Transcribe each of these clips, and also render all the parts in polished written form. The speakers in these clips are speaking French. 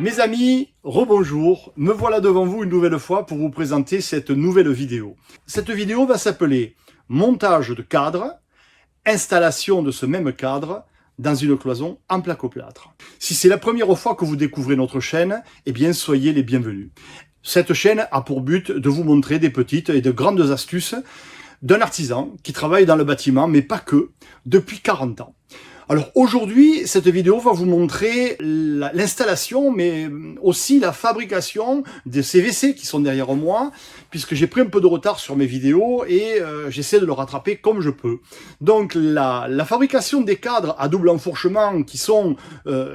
Mes amis, rebonjour, me voilà devant vous une nouvelle fois pour vous présenter cette nouvelle vidéo. Cette vidéo va s'appeler « Montage de cadre, installation de ce même cadre dans une cloison en placoplâtre ». Si c'est la première fois que vous découvrez notre chaîne, eh bien soyez les bienvenus. Cette chaîne a pour but de vous montrer des petites et de grandes astuces d'un artisan qui travaille dans le bâtiment, mais pas que, depuis 40 ans. Alors aujourd'hui, cette vidéo va vous montrer l'installation, mais aussi la fabrication de ces WC qui sont derrière moi, puisque j'ai pris un peu de retard sur mes vidéos et j'essaie de le rattraper comme je peux. Donc la fabrication des cadres à double enfourchement qui sont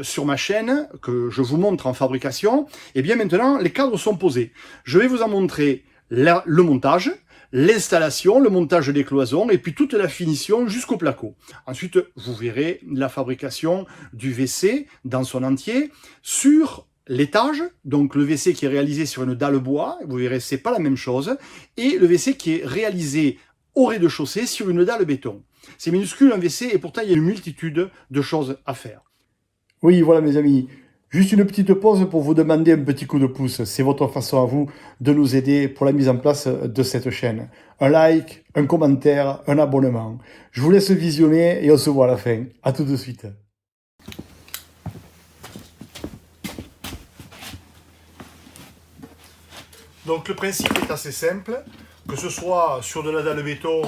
sur ma chaîne, que je vous montre en fabrication, et bien maintenant les cadres sont posés. Je vais vous en montrer le montage, l'installation, le montage des cloisons et puis toute la finition jusqu'au placo. Ensuite, vous verrez la fabrication du WC dans son entier sur l'étage, donc le WC qui est réalisé sur une dalle bois, vous verrez c'est pas la même chose, et le WC qui est réalisé au rez-de-chaussée sur une dalle béton. C'est minuscule un WC et pourtant il y a une multitude de choses à faire. Oui, voilà mes amis. Juste une petite pause pour vous demander un petit coup de pouce. C'est votre façon à vous de nous aider pour la mise en place de cette chaîne. Un like, un commentaire, un abonnement. Je vous laisse visionner et on se voit à la fin. À tout de suite. Donc le principe est assez simple. Que ce soit sur de la dalle béton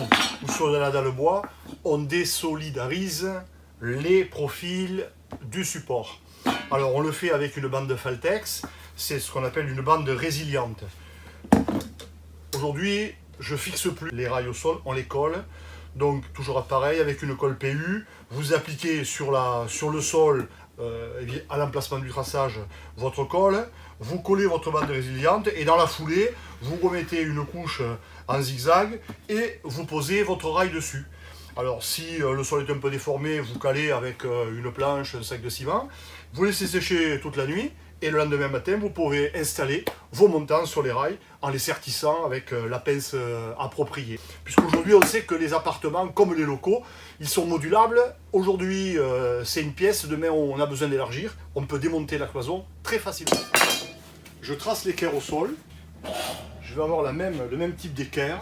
ou sur de la dalle bois, on désolidarise les profils du support. Alors on le fait avec une bande de Faltex, c'est ce qu'on appelle une bande résiliente. Aujourd'hui, je fixe plus les rails au sol, on les colle. Donc toujours pareil, avec une colle PU, vous appliquez sur le sol, à l'emplacement du traçage, votre colle, vous collez votre bande résiliente et dans la foulée, vous remettez une couche en zigzag et vous posez votre rail dessus. Alors si le sol est un peu déformé, vous calez avec une planche, un sac de ciment, vous laissez sécher toute la nuit et le lendemain matin, vous pouvez installer vos montants sur les rails en les sertissant avec la pince appropriée. Puisqu'aujourd'hui, on sait que les appartements, comme les locaux, ils sont modulables. Aujourd'hui, c'est une pièce, demain, on a besoin d'élargir. On peut démonter la cloison très facilement. Je trace l'équerre au sol. Je vais avoir le même type d'équerre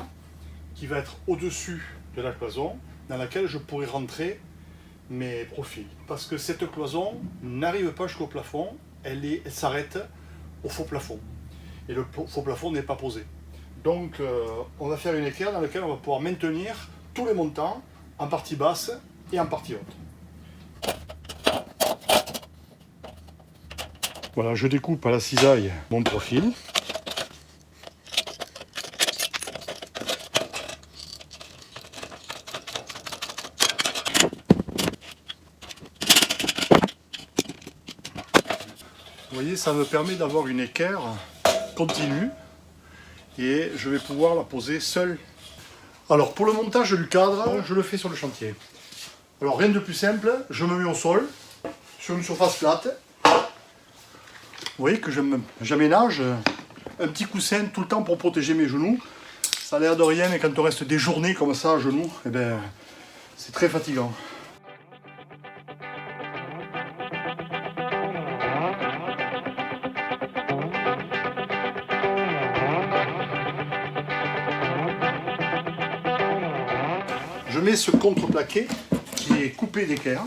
qui va être au-dessus de la cloison, dans laquelle je pourrai rentrer mes profils. Parce que cette cloison n'arrive pas jusqu'au plafond, elle s'arrête au faux plafond. Et le faux plafond n'est pas posé. Donc on va faire une équerre dans laquelle on va pouvoir maintenir tous les montants en partie basse et en partie haute. Voilà, je découpe à la cisaille mon profil. Vous voyez, ça me permet d'avoir une équerre continue et je vais pouvoir la poser seule. Alors pour le montage du cadre, je le fais sur le chantier. Alors rien de plus simple, je me mets au sol, sur une surface plate. Vous voyez que j'aménage un petit coussin tout le temps pour protéger mes genoux. Ça a l'air de rien, mais quand on reste des journées comme ça à genoux, eh ben, c'est très fatigant. Je mets ce contreplaqué qui est coupé d'équerre.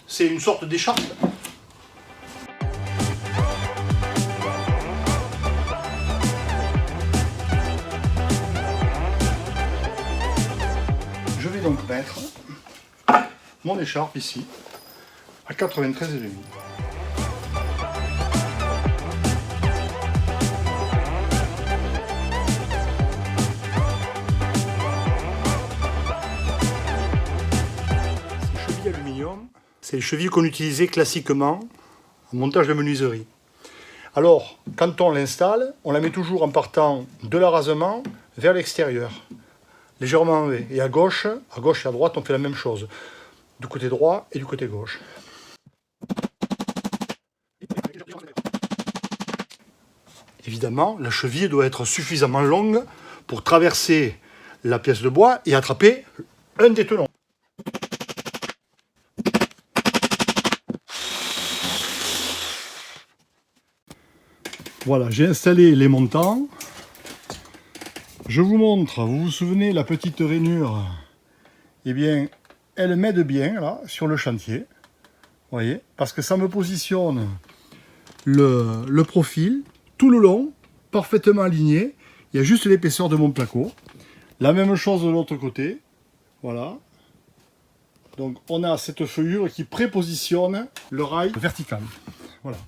C'est une sorte d'écharpe. Je vais donc mettre mon écharpe ici à 93,5. C'est les chevilles qu'on utilisait classiquement en montage de menuiserie. Alors, quand on l'installe, on la met toujours en partant de l'arasement vers l'extérieur, légèrement en V. Et à gauche et à droite, on fait la même chose, du côté droit et du côté gauche. Évidemment, la cheville doit être suffisamment longue pour traverser la pièce de bois et attraper un des tenons. Voilà, j'ai installé les montants. Je vous montre, vous vous souvenez, la petite rainure, eh bien, elle m'aide bien, là, sur le chantier. Vous voyez, parce que ça me positionne le profil, tout le long, parfaitement aligné. Il y a juste l'épaisseur de mon placo. La même chose de l'autre côté. Voilà. Donc, on a cette feuillure qui prépositionne le rail vertical. Voilà.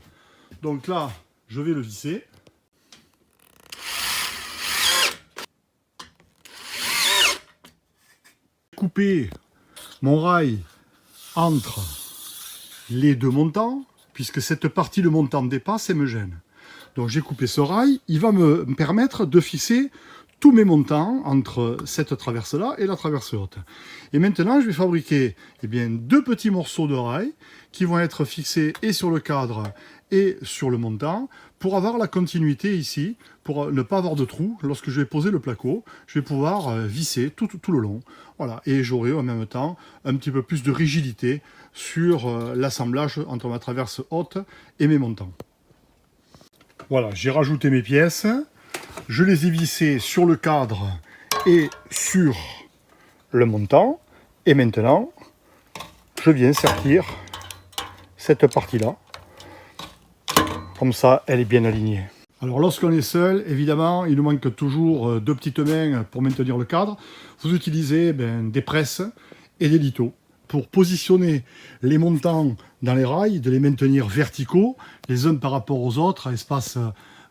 Donc là, je vais le visser. Couper mon rail entre les deux montants, puisque cette partie de montant dépasse et me gêne. Donc j'ai coupé ce rail, il va me permettre de fixer tous mes montants entre cette traverse-là et la traverse haute. Et maintenant, je vais fabriquer deux petits morceaux de rail qui vont être fixés et sur le cadre et sur le montant pour avoir la continuité ici, pour ne pas avoir de trou. Lorsque je vais poser le placo, je vais pouvoir visser tout le long. Voilà. Et j'aurai en même temps un petit peu plus de rigidité sur l'assemblage entre ma traverse haute et mes montants. Voilà, j'ai rajouté mes pièces. Je les ai vissées sur le cadre et sur le montant. Et maintenant, je viens sertir cette partie-là. Comme ça, elle est bien alignée. Alors lorsqu'on est seul, évidemment, il nous manque toujours deux petites mains pour maintenir le cadre. Vous utilisez des presses et des litos pour positionner les montants dans les rails, de les maintenir verticaux, les uns par rapport aux autres, à espace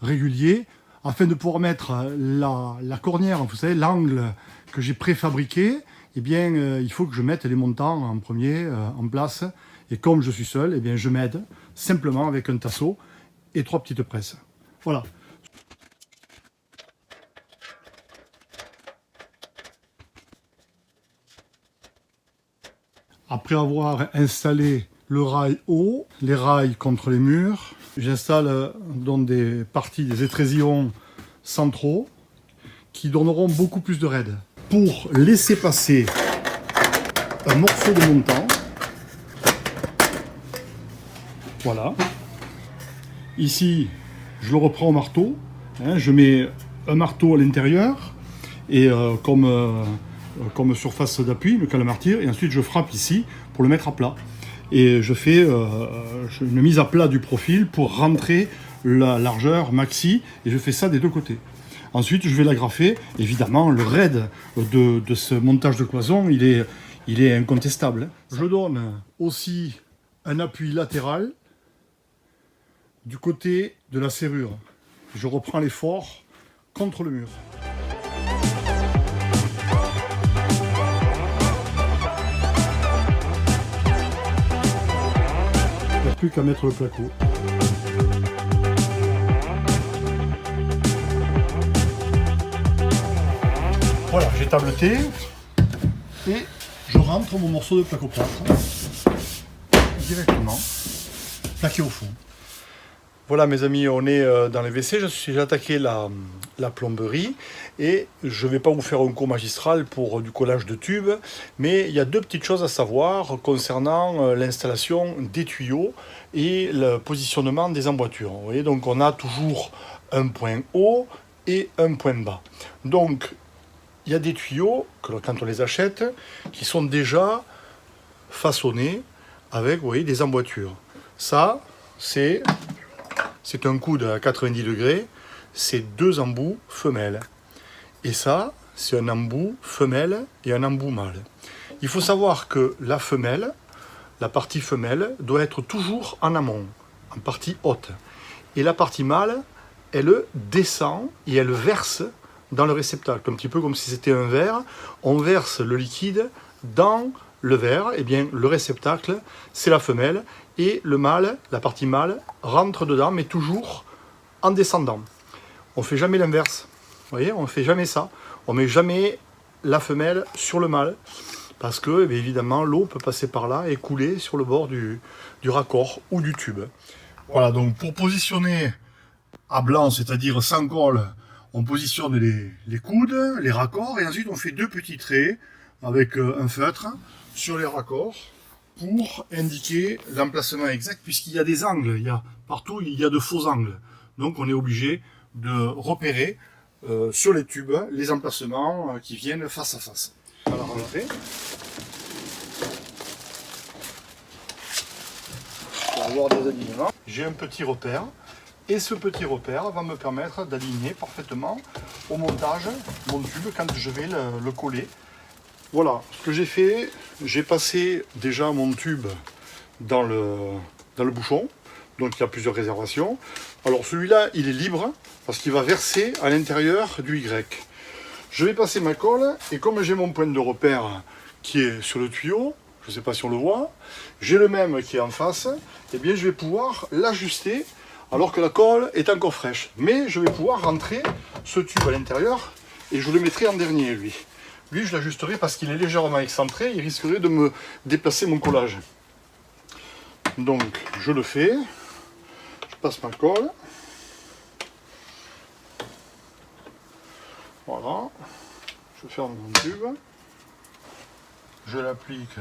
régulier, afin de pouvoir mettre la cornière, vous savez, l'angle que j'ai préfabriqué. Eh bien, il faut que je mette les montants en premier en place. Et comme je suis seul, eh bien, je m'aide simplement avec un tasseau et 3 petites presses. Voilà. Après avoir installé le rail haut, les rails contre les murs, j'installe donc des parties des étrésillons centraux qui donneront beaucoup plus de raid. Pour laisser passer un morceau de montant, voilà. Ici, je le reprends au marteau. Je mets un marteau à l'intérieur et comme surface d'appui, le calamartyr, et ensuite je frappe ici pour le mettre à plat. Et je fais une mise à plat du profil pour rentrer la largeur maxi, et je fais ça des deux côtés. Ensuite, je vais l'agrafer. Évidemment, le raid de ce montage de cloison, il est incontestable. Je donne aussi un appui latéral du côté de la serrure. Je reprends l'effort contre le mur. Il n'y a plus qu'à mettre le placo. Voilà, j'ai tableté et je rentre mon morceau de placo-plâtre directement plaqué au fond. Voilà mes amis, on est dans les WC, j'ai attaqué la plomberie et je ne vais pas vous faire un cours magistral pour du collage de tubes, mais il y a deux petites choses à savoir concernant l'installation des tuyaux et le positionnement des emboîtures. Vous voyez, donc on a toujours un point haut et un point bas. Donc il y a des tuyaux, quand on les achète, qui sont déjà façonnés avec, vous voyez, des emboîtures. Ça, c'est un coude à 90 degrés, c'est 2 embouts femelles. Et ça, c'est un embout femelle et un embout mâle. Il faut savoir que la femelle, la partie femelle, doit être toujours en amont, en partie haute. Et la partie mâle, elle descend et elle verse dans le réceptacle, un petit peu comme si c'était un verre. On verse le liquide dans le verre, et bien le réceptacle, c'est la femelle, et le mâle, la partie mâle, rentre dedans, mais toujours en descendant. On ne fait jamais l'inverse. Vous voyez, on ne fait jamais ça. On ne met jamais la femelle sur le mâle, parce que, bien évidemment, l'eau peut passer par là et couler sur le bord du raccord ou du tube. Voilà, donc pour positionner à blanc, c'est-à-dire sans colle, on positionne les coudes, les raccords, et ensuite on fait 2 petits traits avec un feutre sur les raccords pour indiquer l'emplacement exact, puisqu'il y a des angles, partout il y a de faux angles. Donc on est obligé de repérer sur les tubes les emplacements qui viennent face à face. Alors on fait. Pour avoir des alignements. J'ai un petit repère. Et ce petit repère va me permettre d'aligner parfaitement au montage mon tube quand je vais le coller. Voilà, ce que j'ai fait, j'ai passé déjà mon tube dans le bouchon, donc il y a plusieurs réservations. Alors celui-là, il est libre, parce qu'il va verser à l'intérieur du Y. Je vais passer ma colle, et comme j'ai mon point de repère qui est sur le tuyau, je ne sais pas si on le voit, j'ai le même qui est en face, et bien je vais pouvoir l'ajuster alors que la colle est encore fraîche. Mais je vais pouvoir rentrer ce tube à l'intérieur, et je le mettrai en dernier, lui. Lui, je l'ajusterai parce qu'il est légèrement excentré, il risquerait de me déplacer mon collage. Donc, je le fais, je passe ma colle. Voilà, je ferme mon tube. Je l'applique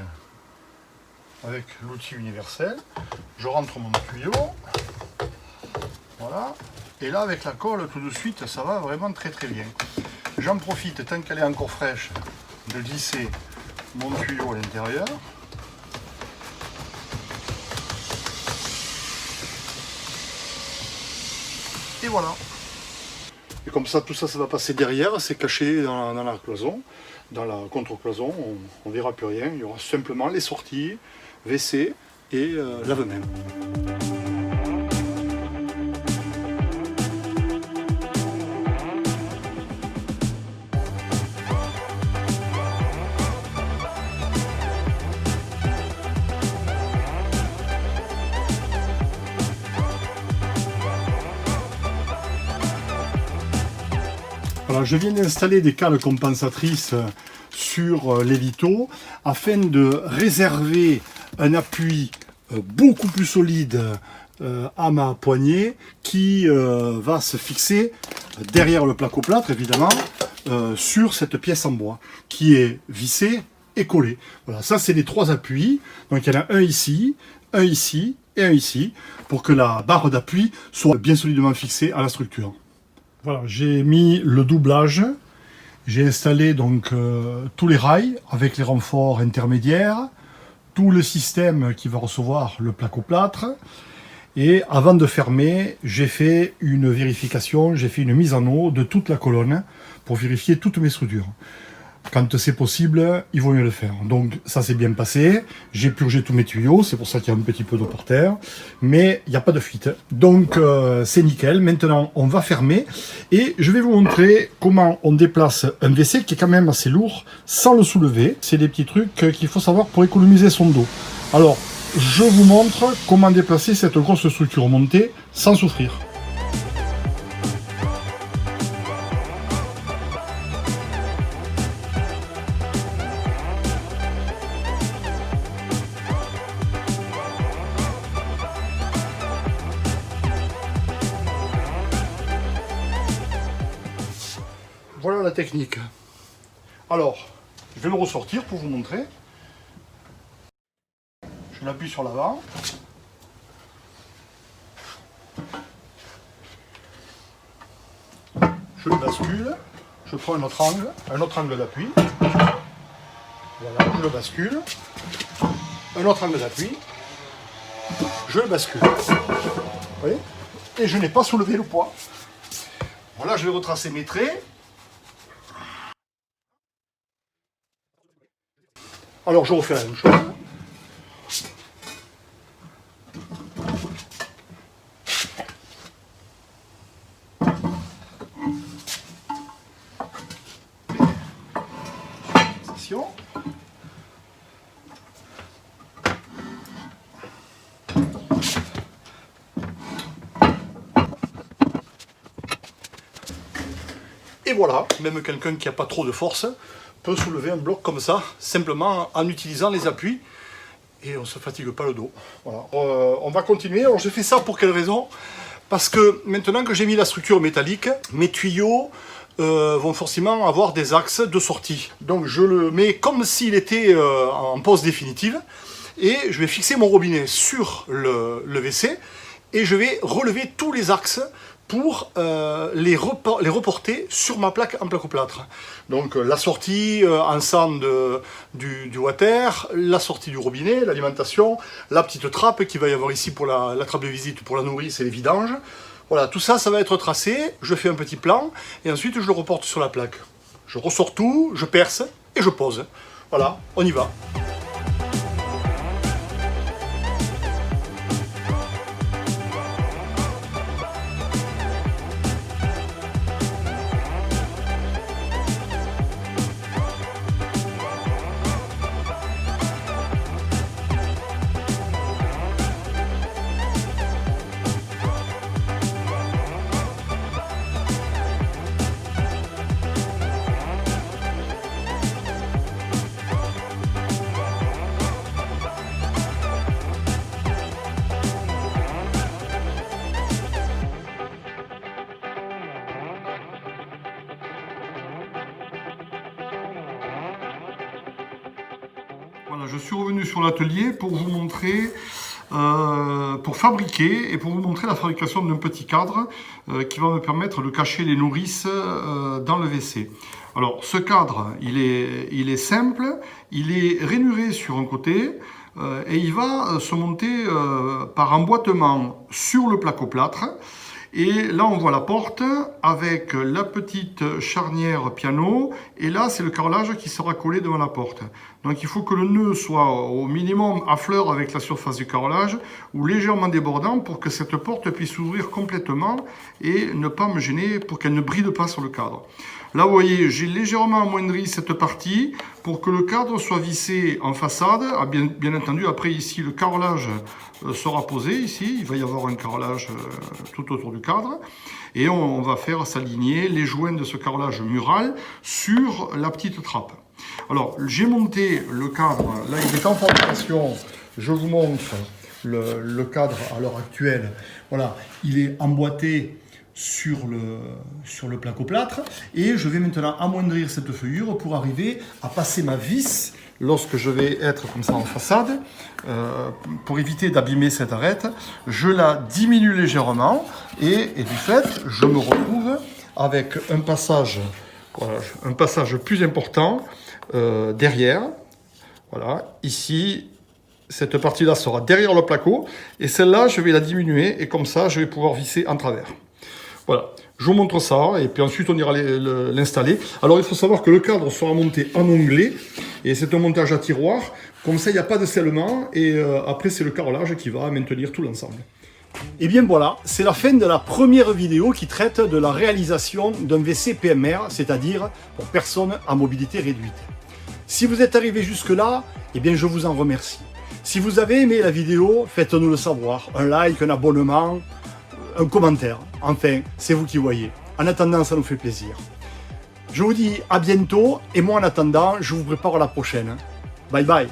avec l'outil universel. Je rentre mon tuyau. Voilà. Et là, avec la colle, tout de suite, ça va vraiment très très bien. J'en profite, tant qu'elle est encore fraîche, de glisser mon tuyau à l'intérieur. Et voilà. Et comme ça, tout ça, ça va passer derrière, c'est caché dans la cloison, dans la contre-cloison, on ne verra plus rien. Il y aura simplement les sorties, WC et lave-mains. Voilà, je viens d'installer des cales compensatrices sur l'évito afin de réserver un appui beaucoup plus solide à ma poignée qui va se fixer derrière le placoplâtre évidemment sur cette pièce en bois qui est vissée et collée. Voilà, ça c'est les trois appuis. Donc il y en a un ici et un ici pour que la barre d'appui soit bien solidement fixée à la structure. Voilà, j'ai mis le doublage, j'ai installé donc tous les rails avec les renforts intermédiaires, tout le système qui va recevoir le placoplâtre. Et avant de fermer, j'ai fait une vérification, j'ai fait une mise en eau de toute la colonne pour vérifier toutes mes soudures. Quand c'est possible, il vaut mieux le faire. Donc ça s'est bien passé, j'ai purgé tous mes tuyaux, c'est pour ça qu'il y a un petit peu d'eau par terre, mais il n'y a pas de fuite. Donc c'est nickel, maintenant on va fermer, et je vais vous montrer comment on déplace un WC qui est quand même assez lourd, sans le soulever. C'est des petits trucs qu'il faut savoir pour économiser son dos. Alors, je vous montre comment déplacer cette grosse structure montée sans souffrir. Voilà la technique. Alors, je vais le ressortir pour vous montrer. Je l'appuie sur l'avant. Je le bascule. Je prends un autre angle d'appui. Voilà, je le bascule. Un autre angle d'appui. Je le bascule. Vous voyez ? Et je n'ai pas soulevé le poids. Voilà, je vais retracer mes traits. Alors je refais la même chose. Et voilà, même quelqu'un qui n'a pas trop de force peut soulever un bloc comme ça, simplement en utilisant les appuis, et on ne se fatigue pas le dos. Voilà. On va continuer. Alors j'ai fait ça pour quelle raison? Parce que maintenant que j'ai mis la structure métallique, mes tuyaux vont forcément avoir des axes de sortie. Donc je le mets comme s'il était en pose définitive, et je vais fixer mon robinet sur le WC, et je vais relever tous les axes pour les reporter sur ma plaque en placoplâtre. Donc la sortie en sang du water, la sortie du robinet, l'alimentation, la petite trappe qu'il va y avoir ici pour la trappe de visite pour la nourrice et les vidanges. Voilà, tout ça, ça va être tracé, je fais un petit plan et ensuite je le reporte sur la plaque. Je ressors tout, je perce et je pose. Voilà, on y va. Voilà, je suis revenu sur l'atelier pour vous montrer, pour fabriquer et pour vous montrer la fabrication d'un petit cadre qui va me permettre de cacher les nourrices dans le WC. Alors ce cadre, il est simple, il est rainuré sur un côté et il va se monter par emboîtement sur le placoplâtre. Et là, on voit la porte avec la petite charnière piano. Et là, c'est le carrelage qui sera collé devant la porte. Donc, il faut que le nœud soit au minimum à fleur avec la surface du carrelage ou légèrement débordant pour que cette porte puisse s'ouvrir complètement et ne pas me gêner pour qu'elle ne bride pas sur le cadre. Là, vous voyez, j'ai légèrement amoindri cette partie pour que le cadre soit vissé en façade. Bien entendu, après ici, le carrelage sera posé ici. Il va y avoir un carrelage tout autour du cadre. Et on va faire s'aligner les joints de ce carrelage mural sur la petite trappe. Alors, j'ai monté le cadre. Là, il est en fabrication. Je vous montre le cadre à l'heure actuelle. Voilà, il est emboîté sur le placoplâtre et je vais maintenant amoindrir cette feuillure pour arriver à passer ma vis lorsque je vais être comme ça en façade pour éviter d'abîmer cette arête. Je la diminue légèrement et du fait je me retrouve avec un passage, voilà, un passage plus important derrière. Voilà, ici cette partie là sera derrière le placo et celle-là je vais la diminuer et comme ça je vais pouvoir visser en travers. Voilà, je vous montre ça et puis ensuite on ira l'installer. Alors il faut savoir que le cadre sera monté en onglet et c'est un montage à tiroir. Comme ça il n'y a pas de scellement et après c'est le carrelage qui va maintenir tout l'ensemble. Et bien voilà, c'est la fin de la première vidéo qui traite de la réalisation d'un WC PMR, c'est-à-dire pour personnes à mobilité réduite. Si vous êtes arrivé jusque là, eh bien je vous en remercie. Si vous avez aimé la vidéo, faites-nous le savoir. Un like, un abonnement, un commentaire. Enfin, c'est vous qui voyez. En attendant, ça nous fait plaisir. Je vous dis à bientôt et moi en attendant, je vous prépare la prochaine. Bye bye.